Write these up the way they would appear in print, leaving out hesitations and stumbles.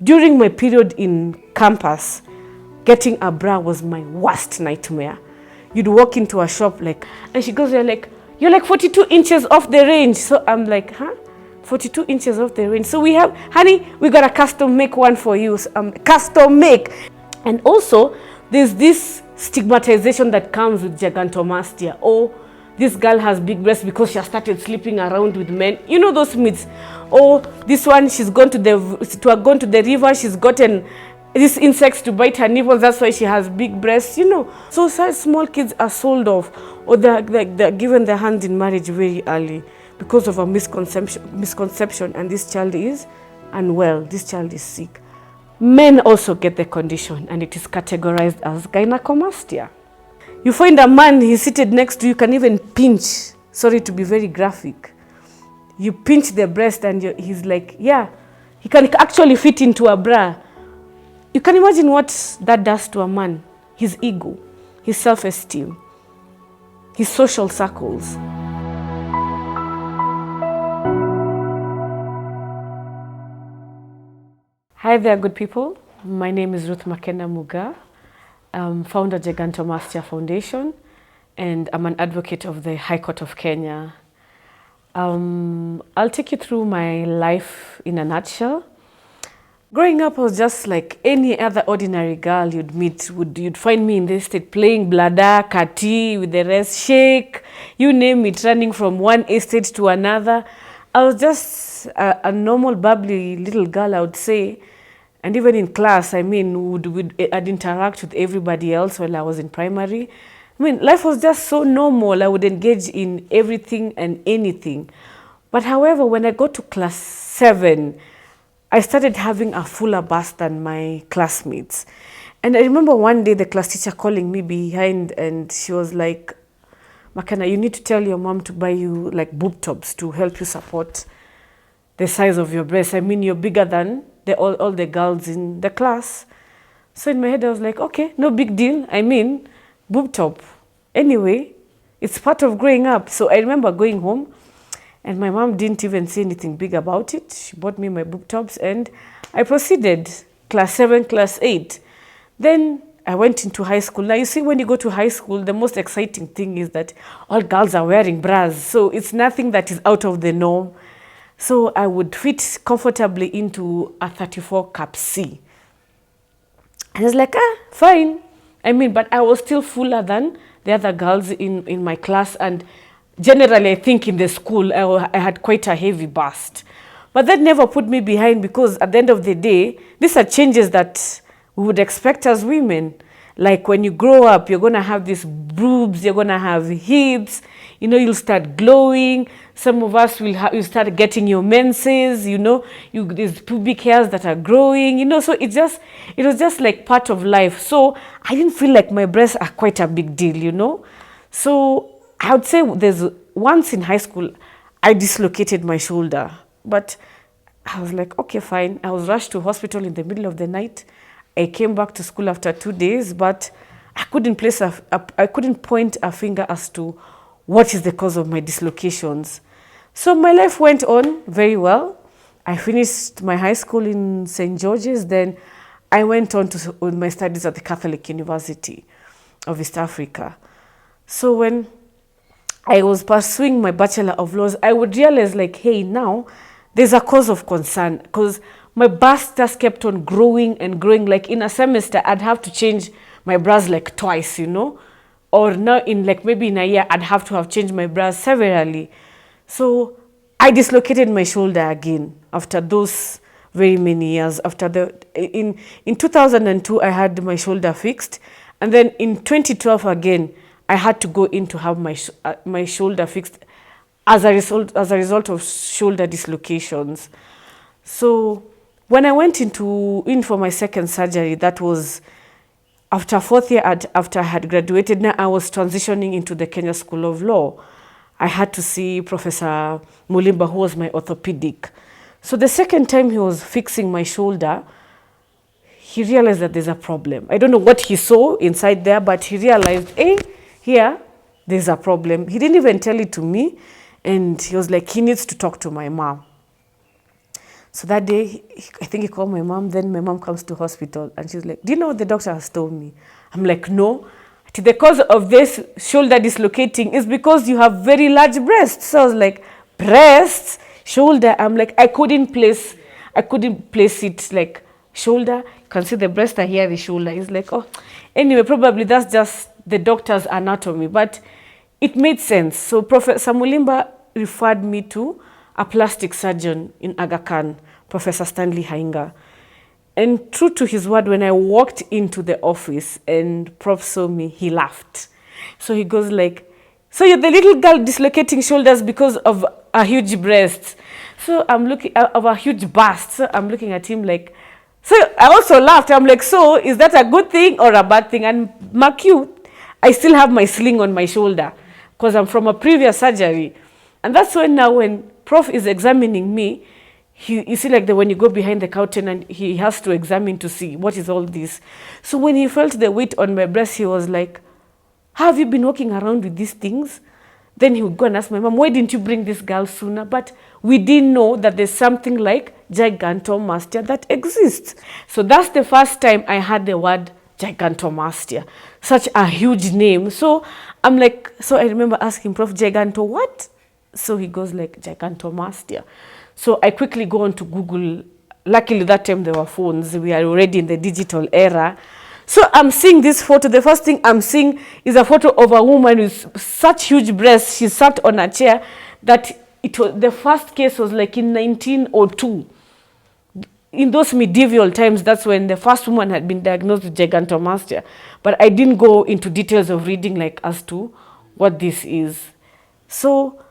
During my period in campus, getting a bra was my worst nightmare. You'd walk into a shop and she goes, you're like 42 inches off the range. So I'm like, huh? 42 inches off the range. So we have, honey, we got a custom make one for you. So, custom make. And also, there's this stigmatization that comes with gigantomastia. Oh, this girl has big breasts because she has started sleeping around with men. You know those myths. Oh, this one, she's gone to the river, she's gotten these insects to bite her nipples, that's why she has big breasts, you know. So small kids are sold off, or they're given their hands in marriage very early because of a misconception, and this child is unwell, this child is sick. Men also get the condition, and it is categorized as gynecomastia. You find a man, he's seated next to you, can even pinch, sorry to be very graphic, you pinch the breast and he's like, yeah, he can actually fit into a bra. You can imagine what that does to a man, his ego, his self-esteem, his social circles. Hi there, good people. My name is Ruth Makena Muga. I'm founder of Gigantomastia Foundation, and I'm an advocate of the High Court of Kenya. I'll take you through my life in a nutshell. Growing up, I was just like any other ordinary girl you'd meet. You'd find me in the estate playing bladder, kati, with the rest, shake, you name it, running from one estate to another. I was just a normal, bubbly little girl, I would say. And even in class, I'd interact with everybody else while I was in primary. I mean, life was just so normal. I would engage in everything and anything. But however, when I got to class 7, I started having a fuller bust than my classmates. And I remember one day the class teacher calling me behind, and she was like, Makena, you need to tell your mom to buy you like boob tops to help you support the size of your breasts. I mean, you're bigger than all the girls in the class. So in my head, I was like, okay, no big deal. I mean, boob top. Anyway, it's part of growing up. So I remember going home, and my mom didn't even say anything big about it. She bought me my boob tops, and I proceeded class 7, class 8. Then I went into high school. Now, you see, when you go to high school, the most exciting thing is that all girls are wearing bras. So it's nothing that is out of the norm. So I would fit comfortably into a 34 cap C. And I was like, fine. I mean, but I was still fuller than the other girls in my class. And generally, I think in the school, I had quite a heavy bust. But that never put me behind, because at the end of the day, these are changes that we would expect as women. Like when you grow up, you're going to have these boobs, you're going to have hips, you know, you'll start glowing. Some of us you start getting your menses, you know, these pubic hairs that are growing, you know, so it was just like part of life. So I didn't feel like my breasts are quite a big deal, you know. So I would say once in high school, I dislocated my shoulder, but I was like, okay, fine. I was rushed to hospital in the middle of the night. I came back to school after 2 days, but I couldn't point a finger as to what is the cause of my dislocations. So my life went on very well. I finished my high school in St. George's. Then I went on with my studies at the Catholic University of East Africa. So when I was pursuing my Bachelor of Laws, I would realize like, hey, now there's a cause of concern, because my bust just kept on growing and growing. Like in a semester, I'd have to change my bras like twice, you know, or now maybe in a year, I'd have to have changed my bras severally. So I dislocated my shoulder again after those very many years. In 2002, I had my shoulder fixed, and then in 2012 again, I had to go in to have my shoulder fixed as a result of shoulder dislocations. So when I went in for my second surgery, that was after 4th year after I had graduated. Now I was transitioning into the Kenya School of Law. I had to see Professor Mulimba, who was my orthopedic. So the second time he was fixing my shoulder, he realized that there's a problem. I don't know what he saw inside there, but he realized, here, there's a problem. He didn't even tell it to me, and he was like, he needs to talk to my mom. So that day, I think he called my mom. Then my mom comes to hospital and she's like, do you know what the doctor has told me? I'm like, no. The cause of this shoulder dislocating is because you have very large breasts. So I was like, breasts, shoulder. I'm like, I couldn't place it like shoulder. You can see the breast are here, the shoulder. It's like, oh, anyway, probably that's just the doctor's anatomy. But it made sense. So Professor Mulimba referred me to a plastic surgeon in Aga Khan, Professor Stanley Hainga. And true to his word, when I walked into the office and Prof saw me, he laughed. So he goes like, so you're the little girl dislocating shoulders because of a huge breast. So I'm looking of a huge bust. So I'm looking at him like, so I also laughed. I'm like, so is that a good thing or a bad thing? And mark you, I still have my sling on my shoulder because I'm from a previous surgery. And that's when now when Prof is examining me, you see like when you go behind the curtain and he has to examine to see what is all this. So when he felt the weight on my breast, he was like, have you been walking around with these things? Then he would go and ask my mom, why didn't you bring this girl sooner? But we didn't know that there's something like Gigantomastia that exists. So that's the first time I heard the word Gigantomastia, such a huge name. So I'm like, so I remember asking Prof, Giganto what? So he goes like, Gigantomastia. So I quickly go on to Google. Luckily that time there were phones. We are already in the digital era. So I'm seeing this photo. The first thing I'm seeing is a photo of a woman with such huge breasts. She sat on a chair that it was, the first case was like in 1902. In those medieval times, that's when the first woman had been diagnosed with gigantomastia. But I didn't go into details of reading like as to what this is. So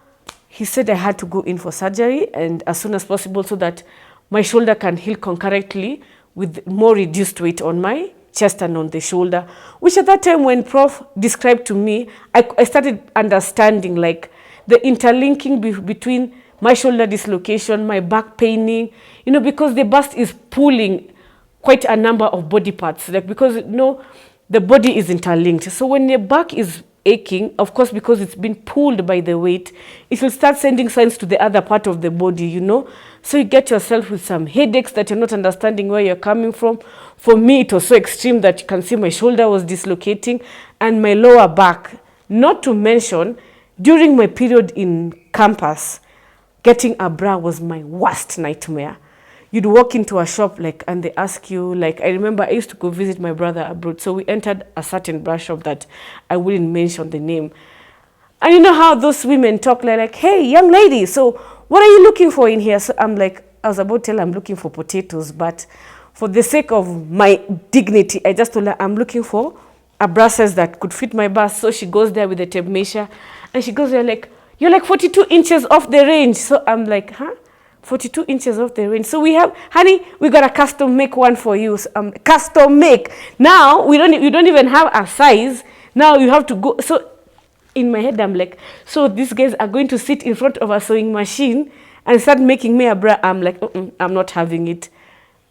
he said I had to go in for surgery and as soon as possible so that my shoulder can heal concurrently with more reduced weight on my chest and on the shoulder, which at that time when Prof described to me, I started understanding like the interlinking between my shoulder dislocation, my back paining, you know, because the bust is pulling quite a number of body parts, like because you know, the body is interlinked. So when the back is aching, of course, because it's been pulled by the weight, it will start sending signs to the other part of the body, you know. So you get yourself with some headaches that you're not understanding where you're coming from. For me, it was so extreme that you can see my shoulder was dislocating and my lower back. Not to mention, during my period in campus, getting a bra was my worst nightmare. You'd walk into a shop like and they ask you, like I remember I used to go visit my brother abroad. So we entered a certain bra shop that I wouldn't mention the name. And you know how those women talk like, hey, young lady, so what are you looking for in here? So I'm like, I was about to tell her I'm looking for potatoes, but for the sake of my dignity, I just told her I'm looking for a bra size that could fit my bust. So she goes there with the tape measure and she goes there like, you're like 42 inches off the range. So I'm like, huh? 42 inches off the range. So we have, honey, we got a custom make one for you. So, custom make. Now you don't even have a size. Now you have to go. So in my head, I'm like, so these guys are going to sit in front of a sewing machine and start making me a bra. I'm like, I'm not having it.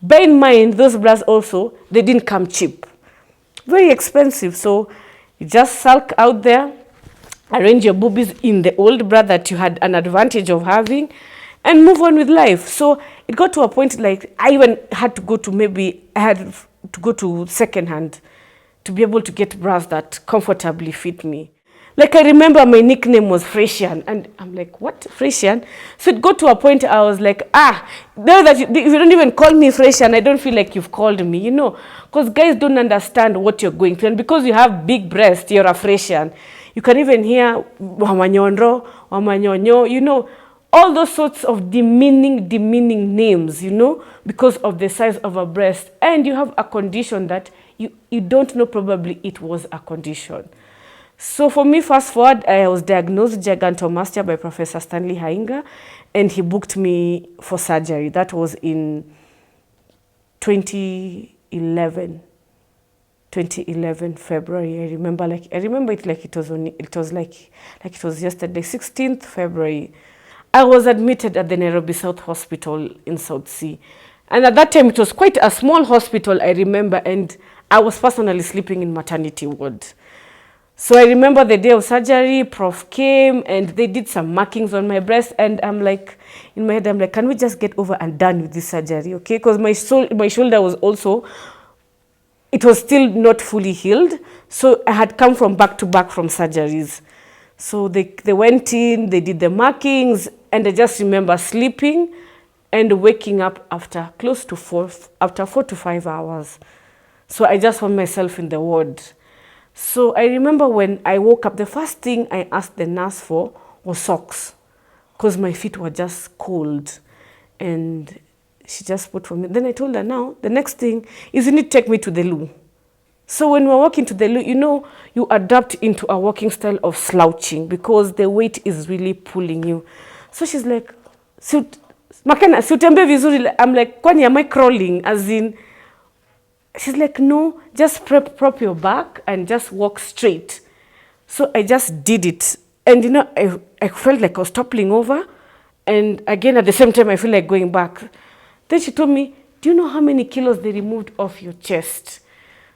Bear in mind, those bras also, they didn't come cheap. Very expensive. So you just sulk out there, arrange your boobies in the old bra that you had an advantage of having, and move on with life. So it got to a point like I even had to go to secondhand to be able to get bras that comfortably fit me. Like I remember my nickname was Fresian and I'm like, what, Fresian? So it got to a point I was like, now that if you don't even call me Fresian, I don't feel like you've called me, you know, because guys don't understand what you're going through. And because you have big breasts, you're a Fresian. You can even hear Wamanyondro, Wamanyonyo, you know, all those sorts of demeaning names, you know, because of the size of a breast. And you have a condition that you don't know probably it was a condition. So for me, fast forward, I was diagnosed gigantomastia by Professor Stanley Hainga, and he booked me for surgery. That was in 2011 February. I remember it like it was yesterday, 16th February. I was admitted at the Nairobi South Hospital in South Sea. And at that time, it was quite a small hospital, I remember, and I was personally sleeping in maternity ward. So I remember the day of surgery, Prof came and they did some markings on my breast, and I'm like, in my head, I'm like, can we just get over and done with this surgery, okay? Because my shoulder was also, it was still not fully healed. So I had come from back to back from surgeries. So they went in, they did the markings, and I just remember sleeping and waking up after after 4 to 5 hours. So I just found myself in the ward. So I remember when I woke up, the first thing I asked the nurse for was socks, because my feet were just cold. And she just put for me. Then I told her, now, the next thing is you need to take me to the loo. So when we're walking to the loo, you adapt into a walking style of slouching because the weight is really pulling you. So she's like, Makena, si utembe vizuri. I'm like, kwani am I crawling? As in, she's like, no, just prop your back and just walk straight. So I just did it. And I felt like I was toppling over. And again, at the same time, I feel like going back. Then she told me, do you know how many kilos they removed off your chest?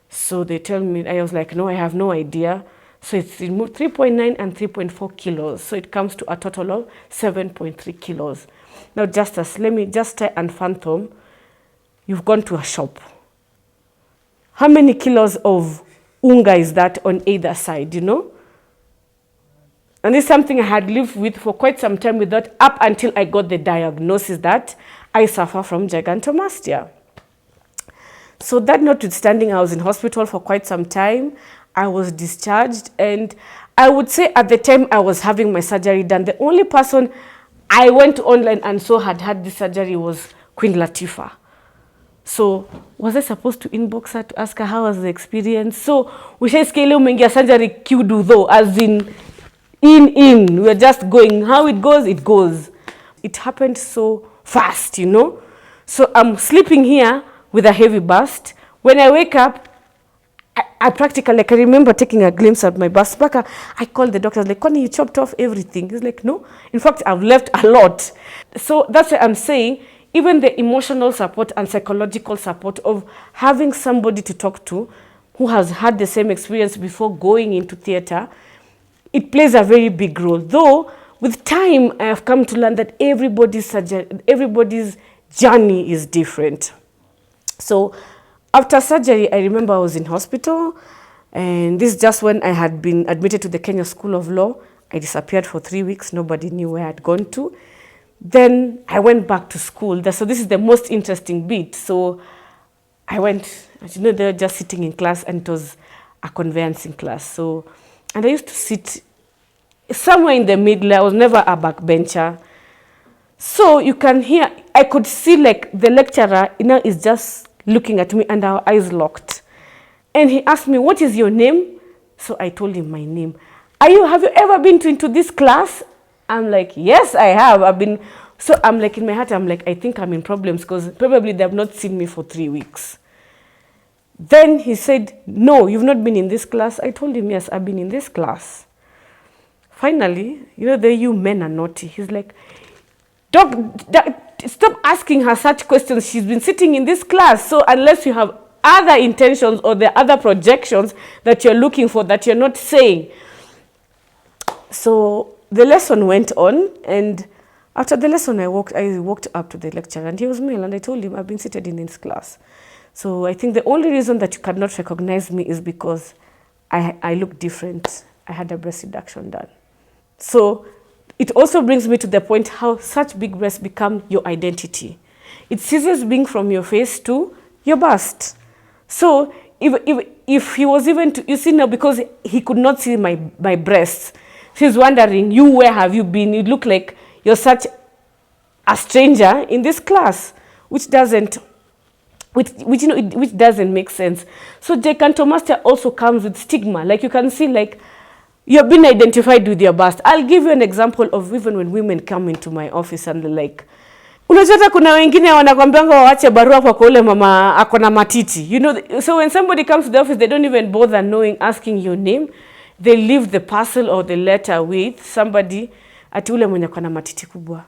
So they tell me, I was like, no, I have no idea. So it's removed 3.9 and 3.4 kilos. So it comes to a total of 7.3 kilos. Now, Justus, let me just try and fathom. You've gone to a shop. How many kilos of unga is that on either side, And it's something I had lived with for quite some time without, up until I got the diagnosis that I suffer from Gigantomastia. So that notwithstanding, I was in hospital for quite some time. I was discharged, and I would say at the time I was having my surgery done, the only person I went online and saw had this surgery was Queen Latifah. So was I supposed to inbox her to ask her how was the experience? So ushaisikia umeingia surgery queue though, as in we're just going. How it goes, it goes. It happened so fast, So I'm sleeping here with a heavy bust. When I wake up, I practically, I remember taking a glimpse at my bust back. I called the doctor. I was like, Connie, you chopped off everything. He's like, no. In fact, I've left a lot. So that's why I'm saying, even the emotional support and psychological support of having somebody to talk to who has had the same experience before going into theater, it plays a very big role. Though, with time, I have come to learn that everybody's journey is different. So, after surgery, I remember I was in hospital, and this is just when I had been admitted to the Kenya School of Law. I disappeared for 3 weeks. Nobody knew where I'd gone to. Then I went back to school. So this is the most interesting bit. So I went, they were just sitting in class, and it was a conveyancing class. So, and I used to sit somewhere in the middle. I was never a backbencher. So you can hear, I could see like the lecturer, is just looking at me, and our eyes locked. And he asked me, what is your name? So I told him my name. Have you ever been into this class? I'm like, yes, I have. So I'm like, in my heart, I'm like, I think I'm in problems because probably they have not seen me for 3 weeks. Then he said, no, you've not been in this class. I told him, yes, I've been in this class. Finally, you men are naughty. He's like, stop asking her such questions. She's been sitting in this class. So unless you have other intentions or the other projections that you're looking for that you're not saying. So the lesson went on, and after the lesson, I walked up to the lecturer, and he was male, and I told him I've been seated in this class. So I think the only reason that you cannot recognize me is because I look different. I had a breast reduction done. So it also brings me to the point how such big breasts become your identity. It ceases being from your face to your bust. So if he was even to, now because he could not see my breasts, he's wondering, where have you been? You look like you're such a stranger in this class, which doesn't make sense. So Gigantomastia also comes with stigma. Like you can see, like you've been identified with your bust. I'll give you an example of even when women come into my office and they're like, unajua kuna wengine wanakwambianga waache barua kwa kule mama akona matiti. So when somebody comes to the office, they don't even bother asking your name. They leave the parcel or the letter with somebody ati ule mwenye akona matiti kubwa.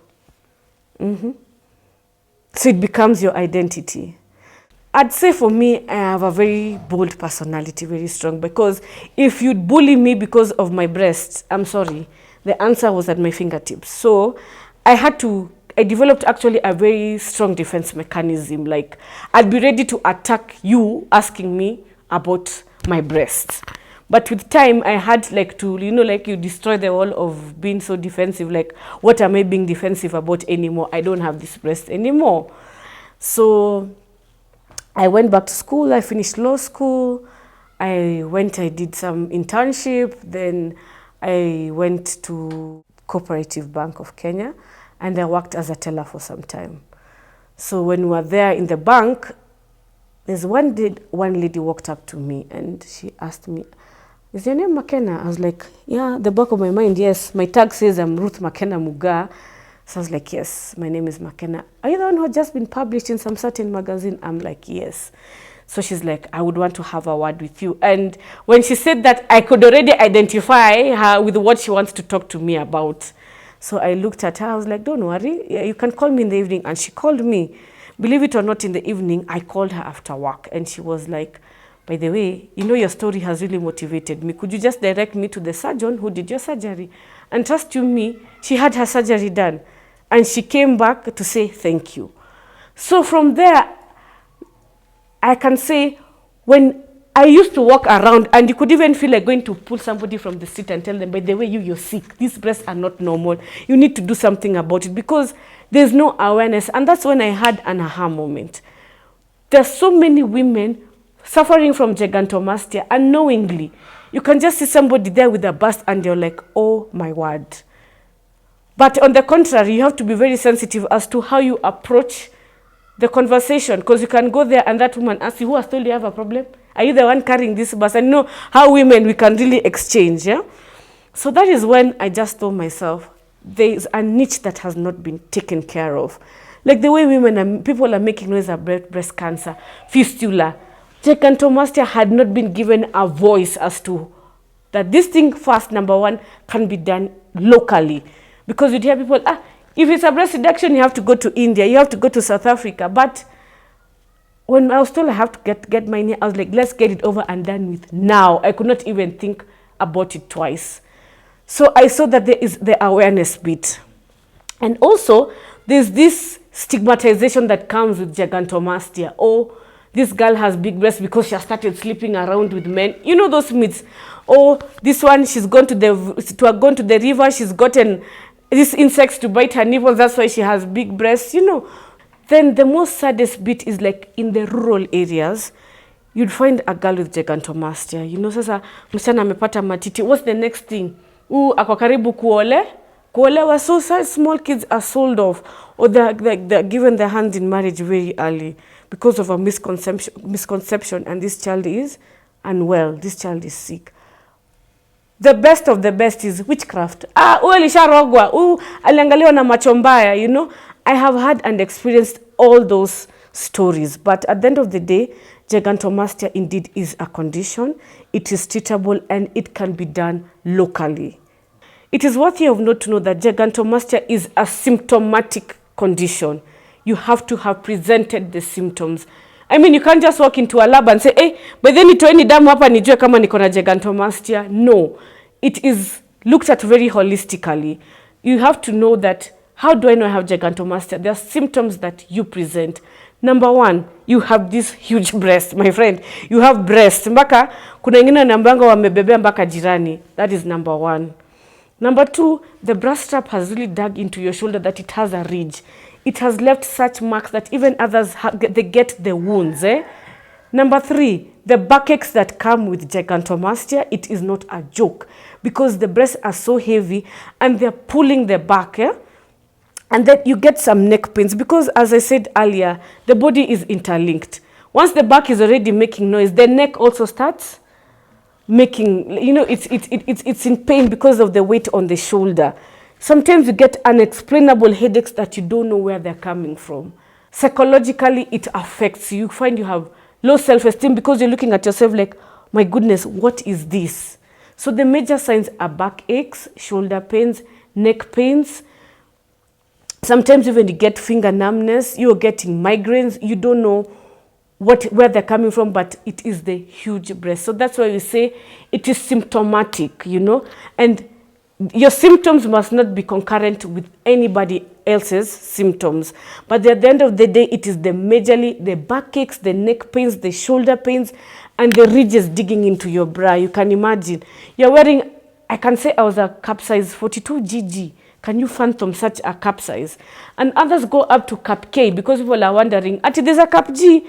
So it becomes your identity. I'd say for me, I have a very bold personality, very strong, because if you'd bully me because of my breasts, I'm sorry, the answer was at my fingertips. So I developed actually a very strong defense mechanism. Like, I'd be ready to attack you asking me about my breasts. But with time, I had like to, like you destroy the wall of being so defensive. Like, what am I being defensive about anymore? I don't have this breast anymore. So I went back to school. I finished law school. I did some internship. Then I went to Cooperative Bank of Kenya, and I worked as a teller for some time. So when we were there in the bank, there's one lady walked up to me and she asked me, "Is your name Makena?" I was like, "Yeah," the back of my mind, yes. My tag says I'm Ruth Makena Muga. So I was like, "Yes, my name is Makena. Are you the one who had just been published in some certain magazine?" I'm like, "Yes." So she's like, "I would want to have a word with you." And when she said that, I could already identify her with what she wants to talk to me about. So I looked at her. I was like, "Don't worry. You can call me in the evening." And she called me. Believe it or not, in the evening, I called her after work. And she was like, "By the way, your story has really motivated me. Could you just direct me to the surgeon who did your surgery?" And trust you me, she had her surgery done. And she came back to say thank you. So from there, I can say, when I used to walk around, and you could even feel like going to pull somebody from the street and tell them, "By the way, you're sick. These breasts are not normal. You need to do something about it," because there's no awareness. And that's when I had an aha moment. There's so many women suffering from gigantomastia unknowingly. You can just see somebody there with a bust and you're like, "Oh my word." But on the contrary, you have to be very sensitive as to how you approach the conversation, because you can go there and that woman asks you, "Who has told you have a problem? Are you the one carrying this bus?" And how women, we can really exchange. Yeah. So that is when I just told myself, there is a niche that has not been taken care of. Like the way people are making noise about breast cancer, fistula, gigantomastia had not been given a voice as to that this thing first, number one, can be done locally. Because you'd hear people, if it's a breast reduction, you have to go to India, you have to go to South Africa. But when I was told I have to get my knee, I was like, let's get it over and done with now. I could not even think about it twice. So I saw that there is the awareness bit. And also, there's this stigmatization that comes with gigantomastia. "Oh, this girl has big breasts because she has started sleeping around with men." Those myths. "Oh, this one, she's gone to the river, she's gotten these insects to bite her nipples, that's why she has big breasts." Then the most saddest bit is like in the rural areas, you'd find a girl with gigantomastia. Sasa msichana amepata matiti. What's the next thing? Ako karibu kuolewa. So small kids are sold off, or they're given their hand in marriage very early because of a misconception, and this child is unwell, this child is sick. The best of the best is witchcraft. Alisharogwa, aliangaliwa na macho mbaya, I have had and experienced all those stories. But at the end of the day, gigantomastia indeed is a condition. It is treatable and it can be done locally. It is worthy of note to know that gigantomastia is a symptomatic condition. You have to have presented the symptoms. I mean, you can't just walk into a lab and say, "Hey, but then nitoeni damu hapa nijue kama niko na gigantomastia." No, it is looked at very holistically. You have to know that, how do I know I have gigantomastia? There are symptoms that you present. Number one, you have this huge breast, my friend. You have breast. Mpaka kuna wengine nambanga wamebebea mpaka jirani. That is number one. Number two, the breast strap has really dug into your shoulder that it has a ridge. It has left such marks that even others, they get the wounds. Number three, the backaches that come with gigantomastia, it is not a joke, because the breasts are so heavy and they're pulling the back. And then you get some neck pains, because as I said earlier, the body is interlinked. Once the back is already making noise, the neck also starts making, it's in pain because of the weight on the shoulder. Sometimes you get unexplainable headaches that you don't know where they're coming from. Psychologically, it affects you. You find you have low self-esteem because you're looking at yourself like, "My goodness, what is this?" So the major signs are back aches, shoulder pains, neck pains. Sometimes even you get finger numbness, you're getting migraines, you don't know where they're coming from, but it is the huge breast. So that's why we say it is symptomatic, you know, and your symptoms must not be concurrent with anybody else's symptoms. But at the end of the day, it is majorly the backaches, the neck pains, the shoulder pains, and the ridges digging into your bra. You can imagine. You're wearing, I can say I was a cup size 42 GG. Can you fathom such a cup size? And others go up to cup K because people are wondering, Ati, there's a cup G.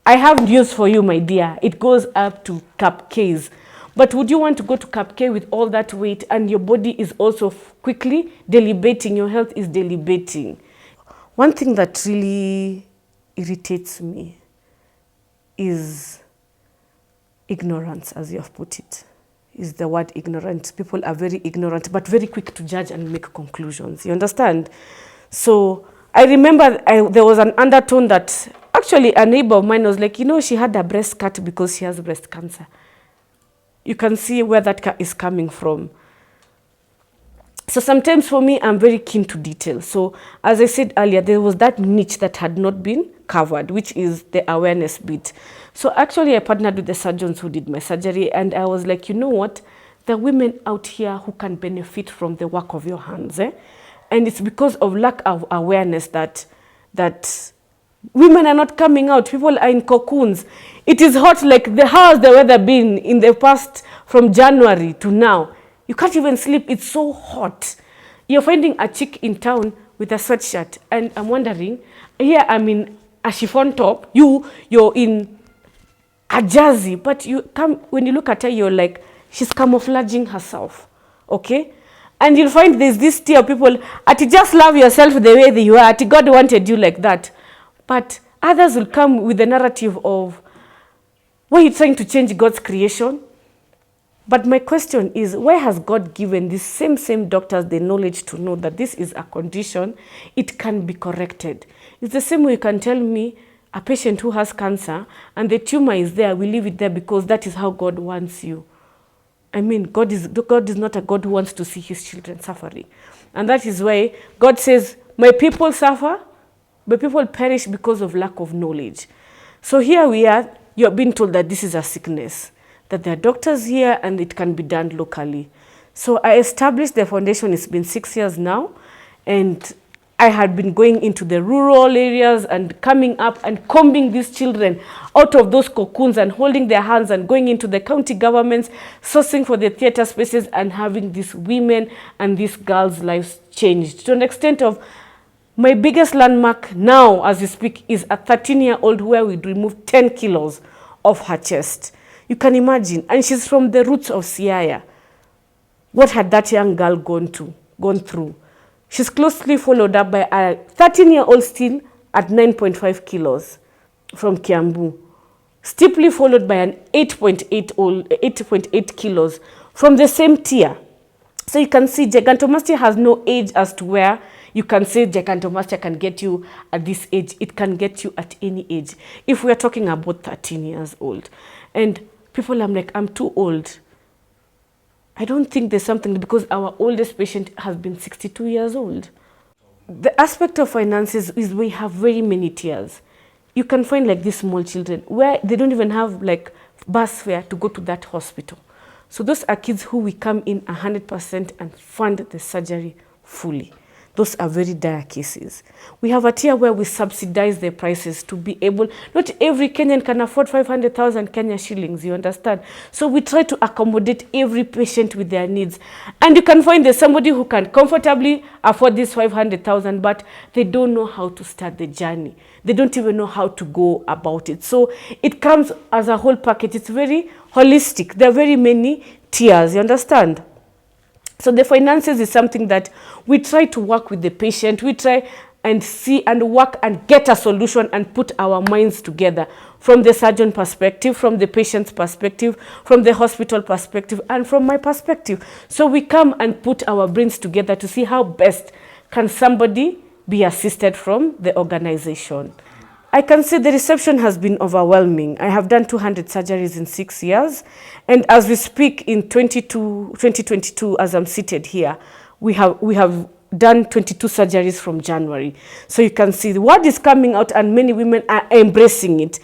I have news for you, my dear. It goes up to cup Ks. But would you want to go to cup K with all that weight and your body is also quickly delibating, your health is delibating? One thing that really irritates me is ignorance, as you have put it, is the word ignorant. People are very ignorant, but very quick to judge and make conclusions. You understand? So I remember there was an undertone that actually a neighbor of mine was like, you know, she had a breast cut because she has breast cancer. You can see where that is coming from. So sometimes for me, I'm very keen to detail. So as I said earlier, there was that niche that had not been covered, which is the awareness bit. So actually I partnered with the surgeons who did my surgery, and I was like, you know what? There are women out here who can benefit from the work of your hands. And it's because of lack of awareness that women are not coming out. People are in cocoons. It is hot, like how has the weather been in the past from January to now? You can't even sleep. It's so hot. You're finding a chick in town with a sweatshirt, and I'm wondering, here I'm in a chiffon top, you're in a jersey, but when you look at her, you're like, she's camouflaging herself, okay? And you'll find there's this tier of people, just love yourself the way that you are, God wanted you like that. But others will come with the narrative of, why are you trying to change God's creation? But my question is, why has God given these same doctors the knowledge to know that this is a condition, it can be corrected? It's the same way you can tell me a patient who has cancer and the tumor is there, we leave it there because that is how God wants you. I mean, God is not a God who wants to see his children suffering. And that is why God says, my people suffer, but people perish because of lack of knowledge. So here we are, you're being told that this is a sickness, that there are doctors here and it can be done locally. So I established the foundation. It's been 6 years now, and I had been going into the rural areas and coming up and combing these children out of those cocoons and holding their hands and going into the county governments, sourcing for the theater spaces and having these women and these girls' lives changed to an extent of, my biggest landmark now, as we speak, is a 13-year-old where we removed 10 kilos of her chest. You can imagine. And she's from the roots of Siaya. What had that young girl gone through? She's closely followed up by a 13-year-old still at 9.5 kilos from Kiambu. Steeply followed by an 8.8 kilos from the same tier. So you can see Gigantomastia has no age as to where you can say Gigantomastia can get you at this age. It can get you at any age. If we are talking about 13 years old. And people are like, I'm too old. I don't think there's something, because our oldest patient has been 62 years old. The aspect of finances is we have very many tiers. You can find like these small children where they don't even have like bus fare to go to that hospital. So those are kids who we come in 100% and fund the surgery fully. Those are very dire cases. We have a tier where we subsidize the prices to be able, not every Kenyan can afford 500,000 Kenya shillings, you understand? So we try to accommodate every patient with their needs. And you can find there's somebody who can comfortably afford this 500,000, but they don't know how to start the journey. They don't even know how to go about it. So it comes as a whole package. It's very holistic. There are very many tiers, you understand? So the finances is something that we try to work with the patient. We try and see and work and get a solution and put our minds together from the surgeon perspective, from the patient's perspective, from the hospital perspective, and from my perspective. So we come and put our brains together to see how best can somebody be assisted from the organization. I can say the reception has been overwhelming. I have done 200 surgeries in 6 years. And as we speak in 2022, as I'm seated here, we have done 22 surgeries from January. So you can see the word is coming out and many women are embracing it.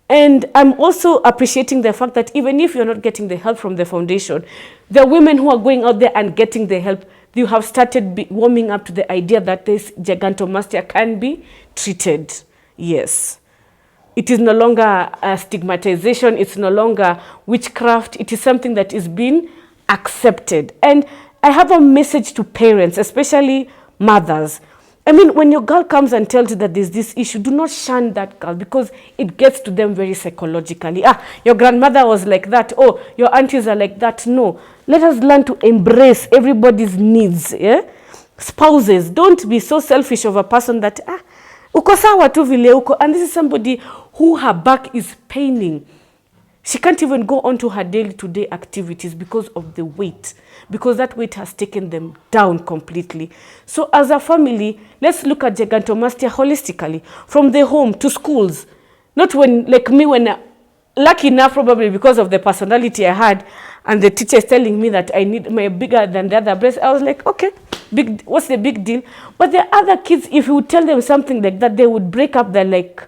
And I'm also appreciating the fact that even if you're not getting the help from the foundation, the women who are going out there and getting the help, you have started warming up to the idea that this gigantomastia can be treated. Yes. It is no longer a stigmatization. It's no longer witchcraft. It is something that is being accepted. And I have a message to parents, especially mothers. I mean, when your girl comes and tells you that there's this issue, do not shun that girl because it gets to them very psychologically. Your grandmother was like that. Oh, your aunties are like that. No. Let us learn to embrace everybody's needs. Yeah? Spouses, don't be so selfish of a person that, uko sawa tu vile uko. And this is somebody who her back is paining. She can't even go on to her day-to-day activities because of the weight, because that weight has taken them down completely. So as a family, let's look at gigantomastia holistically, from the home to schools. Not when, like me, lucky enough probably because of the personality I had, and the teacher is telling me that I need my bigger than the other breast, I was like, okay, what's the big deal? But the other kids, if you would tell them something like that, they would break up. They're like,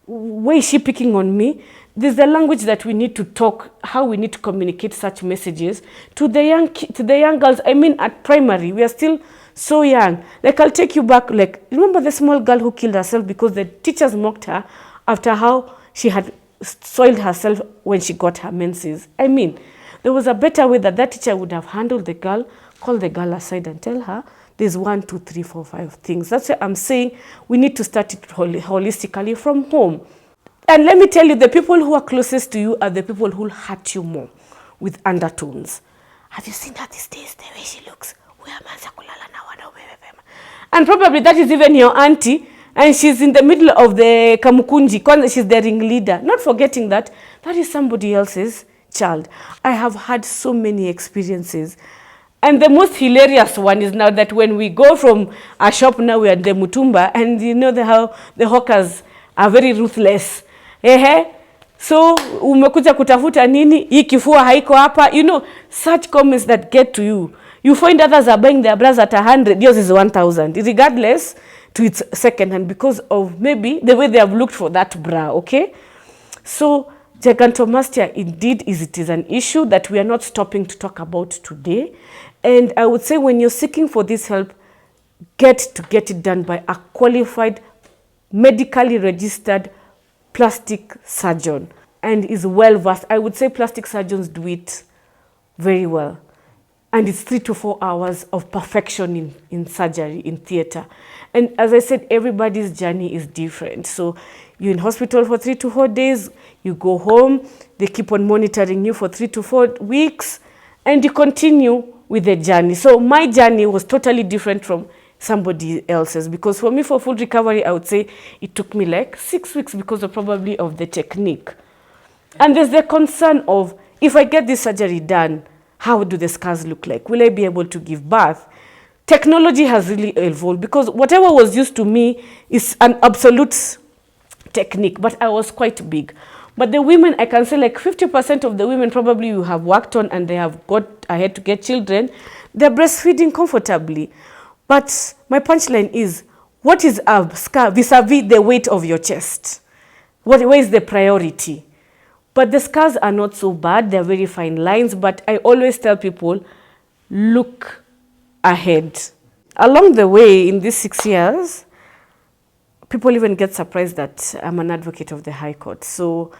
why is she picking on me? There's a language that we need to talk, how we need to communicate such messages to the young girls. I mean, at primary, we are still so young. Like, I'll take you back. Like, remember the small girl who killed herself because the teachers mocked her after how she had soiled herself when she got her menses. I mean, there was a better way that teacher would have handled the girl, call the girl aside and tell her, there's 1, 2, 3, 4, 5 things. That's why I'm saying we need to start it holistically from home. And let me tell you, the people who are closest to you are the people who will hurt you more with undertones. Have you seen her these days, the way she looks? And probably that is even your auntie, and she's in the middle of the kamukunji, she's the ringleader. Not forgetting that is somebody else's child. I have had so many experiences. And the most hilarious one is now that when we go from a shop now, we are at the Mutumba, and you know how the hawkers are very ruthless. So umekuja kutafuta nini, hii kifua haiko hapa, you know, such comments that get to you. You find others are buying their bras at 100, yours is 1,000, regardless to its second hand, because of maybe the way they have looked for that bra, okay? So gigantomastia indeed it is an issue that we are not stopping to talk about today. And I would say when you're seeking for this help, get it done by a qualified, medically registered plastic surgeon and is well versed. I would say plastic surgeons do it very well. And it's 3 to 4 hours of perfection in surgery, in theater. And as I said, everybody's journey is different. So you're in hospital for 3 to 4 days, you go home, they keep on monitoring you for 3 to 4 weeks, and you continue with the journey. So my journey was totally different from somebody else's, because for me, for full recovery, I would say it took me like 6 weeks because of probably of the technique. And there's the concern of, if I get this surgery done, how do the scars look like? Will I be able to give birth? Technology has really evolved, because whatever was used to me is an absolute technique, but I was quite big. But the women, I can say like 50% of the women probably you have worked on and they have got ahead to get children, they're breastfeeding comfortably. But my punchline is, what is a scar vis-a-vis the weight of your chest? Where is the priority? But the scars are not so bad. They're very fine lines. But I always tell people, look ahead. Along the way, in these 6 years, people even get surprised that I'm an advocate of the High Court. So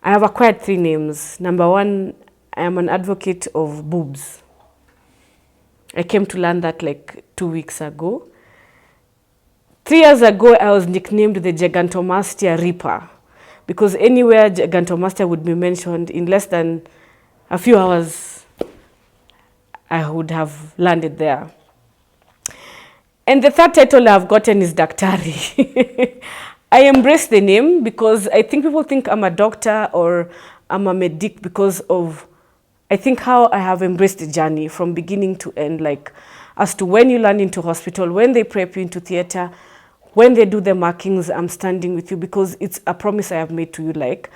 I have acquired 3 names. Number 1, I am an advocate of boobs. I came to learn that like 2 weeks ago. 3 years ago, I was nicknamed the Gigantomastia Reaper, because anywhere Gigantomastia would be mentioned, in less than a few hours, I would have landed there. And the 3rd title I've gotten is Daktari. I embrace the name because I think people think I'm a doctor or I'm a medic because of, I think, how I have embraced the journey from beginning to end, like as to when you land into hospital, when they prep you into theater, when they do the markings, I'm standing with you, because it's a promise I have made to you, like,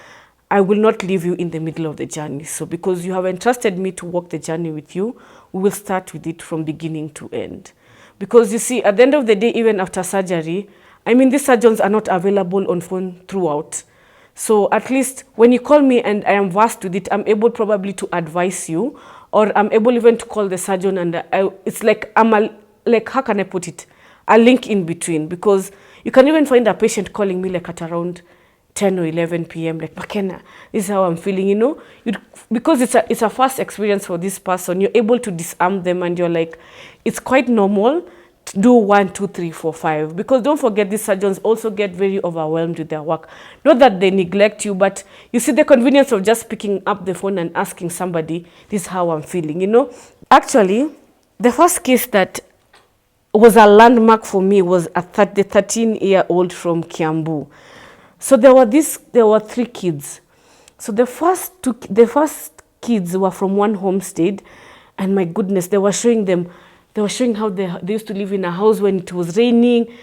I will not leave you in the middle of the journey. So because you have entrusted me to walk the journey with you, we will start with it from beginning to end. Because you see, at the end of the day, even after surgery, I mean, these surgeons are not available on phone throughout. So at least when you call me and I am versed with it, I'm able probably to advise you, or I'm able even to call the surgeon, and it's like like, how can I put it? A link in between, because you can even find a patient calling me like at around 10 or 11 p.m. like, Makena, this is how I'm feeling, you know, because it's a first experience for this person. You're able to disarm them, and you're like, it's quite normal to do 1, 2, 3, 4, 5. Because don't forget, these surgeons also get very overwhelmed with their work. Not that they neglect you, but you see the convenience of just picking up the phone and asking somebody, this is how I'm feeling, you know. Actually, the first case that was a landmark for me was the 13-year-old from Kiambu. So there were 3 kids. So the first kids were from one homestead, and my goodness, they were showing how they used to live in a house when it was raining.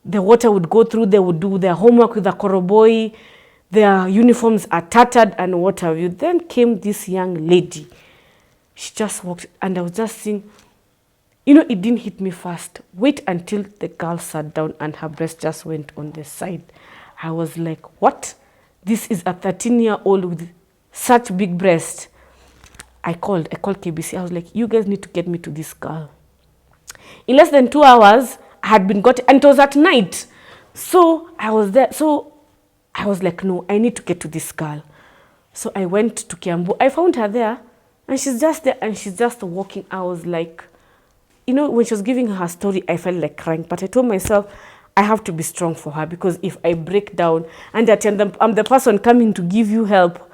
The water would go through, they would do their homework with a koroboi, their uniforms are tattered and what have you. Then came this young lady. She just walked, and I was just saying, you know, it didn't hit me fast. Wait until the girl sat down and her breast just went on the side. I was like, what? This is a 13-year-old with such big breast. I called KBC. I was like, you guys need to get me to this girl. In less than 2 hours, I had been got, and it was at night. So I was there. So I was like, no, I need to get to this girl. So I went to Kiambu. I found her there, and she's just there, and she's just walking. I was like, you know, when she was giving her story, I felt like crying. But I told myself, I have to be strong for her, because if I break down and I'm the person coming to give you help,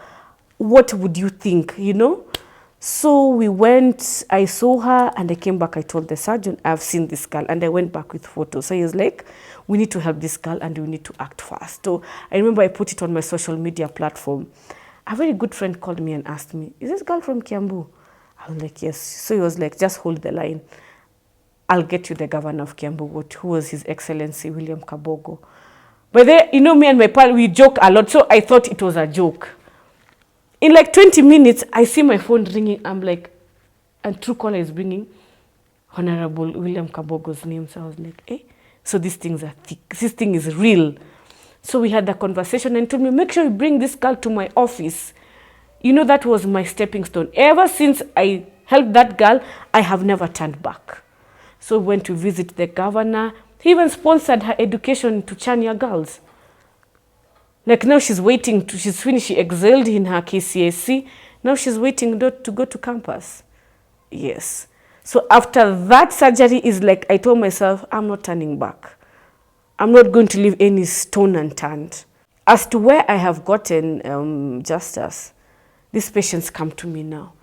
what would you think, you know? So we went, I saw her, and I came back. I told the surgeon, I've seen this girl, and I went back with photos. So he was like, we need to help this girl, and we need to act fast. So I remember I put it on my social media platform. A very good friend called me and asked me, is this girl from Kiambu? I was like, yes. So he was like, just hold the line. I'll get you the governor of Kiambu, who was His Excellency William Kabogo. But then, you know, me and my pal, we joke a lot, so I thought it was a joke. In like 20 minutes, I see my phone ringing. I'm like, and Truecaller is bringing Honorable William Kabogo's name. So I was like, eh? So these things are thick. This thing is real. So we had the conversation, and told me, make sure you bring this girl to my office. You know, that was my stepping stone. Ever since I helped that girl, I have never turned back. So we went to visit the governor. He even sponsored her education to Chania girls. Like now she's waiting, she's finished, she excelled in her KCSE. Now she's waiting to go to campus. Yes. So after that surgery is like, I told myself, I'm not turning back. I'm not going to leave any stone unturned. As to where I have gotten Justus, these patients come to me now.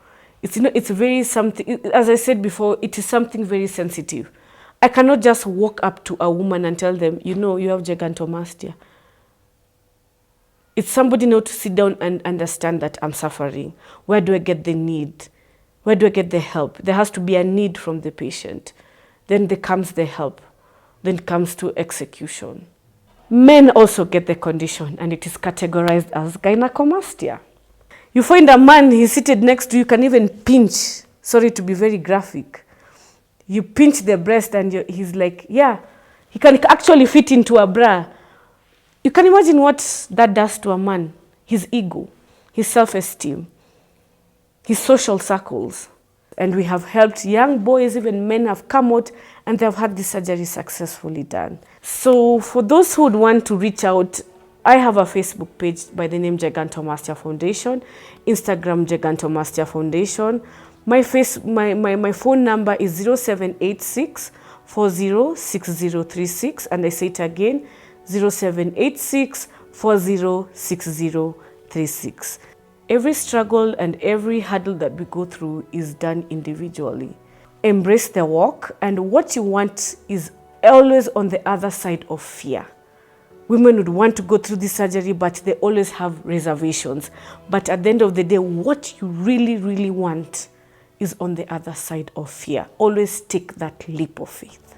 It's, you know, it's very something, as I said before, it is something very sensitive. I cannot just walk up to a woman and tell them, you know, you have Gigantomastia. It's somebody now to sit down and understand that I'm suffering. Where do I get the need? Where do I get the help? There has to be a need from the patient. Then there comes the help. Then comes to execution. Men also get the condition, and it is categorized as gynecomastia. You find a man, he's seated next to you, can even pinch. Sorry to be very graphic. You pinch the breast, and he's like, yeah, he can actually fit into a bra. You can imagine what that does to a man. His ego, his self-esteem, his social circles. And we have helped young boys, even men have come out, and they have had this surgery successfully done. So for those who would want to reach out, I have a Facebook page by the name Gigantomastia Foundation, Instagram Gigantomastia Foundation. My phone number is 0786 406036, and I say it again, 0786 406036. Every struggle and every hurdle that we go through is done individually. Embrace the walk, and what you want is always on the other side of fear. Women would want to go through this surgery, but they always have reservations. But at the end of the day, what you really, really want is on the other side of fear. Always take that leap of faith.